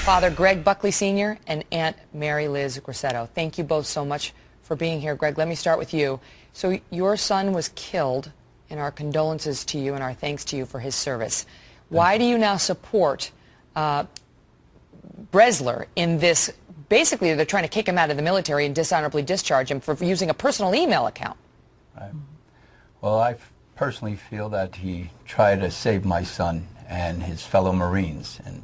Father Greg Buckley Sr. and Aunt Mary Liz Grosseto. Thank you both so much for being here. Greg, let me start with you. So your son was killed, and our condolences to you and our thanks to you for his service. Why do you now support Brezler in this? Basically, they're trying to kick him out of the military and dishonorably discharge him for using a personal email account. Right. Well, I personally feel that he tried to save my son and his fellow Marines, and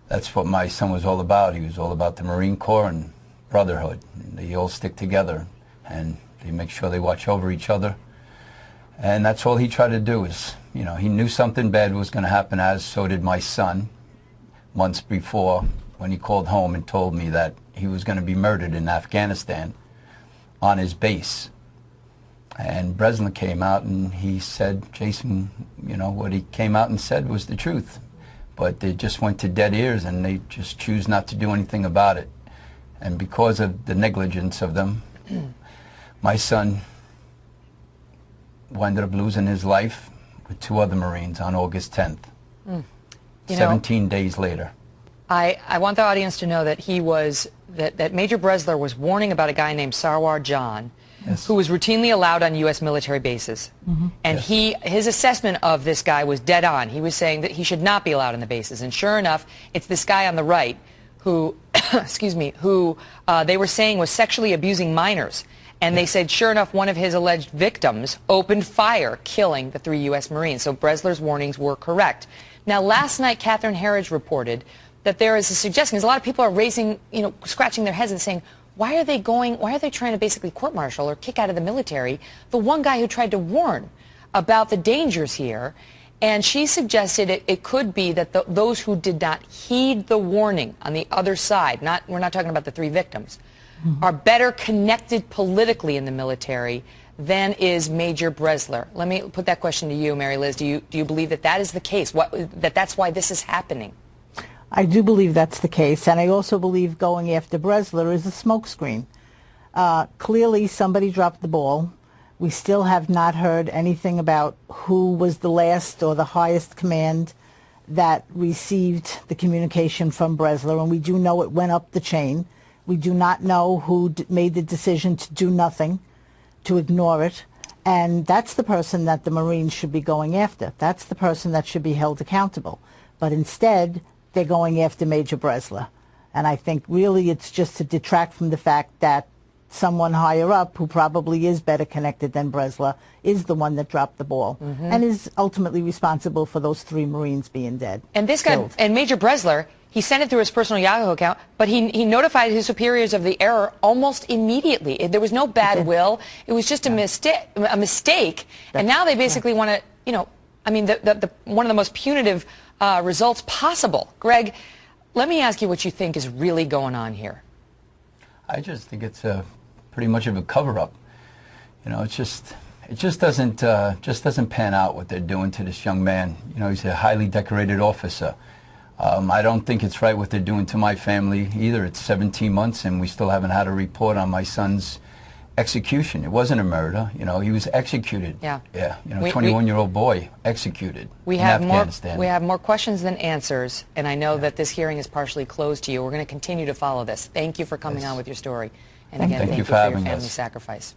that's what my son was all about. He was all about the Marine Corps and brotherhood. They all stick together, and they make sure they watch over each other. And that's all he tried to do is, you know, he knew something bad was going to happen, as so did my son, months before when he called home and told me that he was going to be murdered in Afghanistan on his base. And Brezler came out and he said, Jason, you know, what he came out and said was the truth. But they just went to dead ears, and they just choose not to do anything about it. And because of the negligence of them, my son ended up losing his life with 2 other Marines on August 10th, 17 days later. I want the audience to know that that Major Brezler was warning about a guy named Sarwar John, yes, who was routinely allowed on U.S. military bases. And yes, his assessment of this guy was dead on. He was saying that he should not be allowed on the bases. And sure enough, it's this guy on the right who, excuse me, who they were saying was sexually abusing minors. And they said, sure enough, one of his alleged victims opened fire, killing the 3 U.S. Marines. So Brezler's warnings were correct. Now, last night, Catherine Herridge reported that there is a suggestion, because a lot of people are raising, scratching their heads and saying, why are they trying to basically court-martial or kick out of the military the one guy who tried to warn about the dangers here? And she suggested it could be that those who did not heed the warning on the other side, we're not talking about the 3 victims, are better connected politically in the military than is Major Brezler. Let me put that question to you, Mary Liz. Do you believe that that is the case, that's why this is happening? I do believe that's the case, and I also believe going after Brezler is a smokescreen. Clearly, somebody dropped the ball. We still have not heard anything about who was the last or the highest command that received the communication from Brezler, and we do know it went up the chain. We do not know who made the decision to do nothing, to ignore it, and that's the person that the Marines should be going after. That's the person that should be held accountable. But instead, they're going after Major Brezler. And I think really it's just to detract from the fact that someone higher up, who probably is better connected than Brezler, is the one that dropped the ball and is ultimately responsible for those 3 Marines being dead. And this guy, and Major Brezler, he sent it through his personal Yahoo account, but he notified his superiors of the error almost immediately. There was no bad will. It was just a mistake. And now they basically want to, I mean, one of the most punitive results possible. Greg, let me ask you what you think is really going on here. I just think it's pretty much of a cover-up. It just doesn't pan out what they're doing to this young man. He's a highly decorated officer. I don't think it's right what they're doing to my family either. It's 17 months, and we still haven't had a report on my son's execution. It wasn't a murder. He was executed. Yeah. 21-year-old boy executed in Afghanistan. We have more questions than answers, and I know that this hearing is partially closed to you. We're going to continue to follow this. Thank you for coming on with your story. And again, thank you for your family's sacrifice.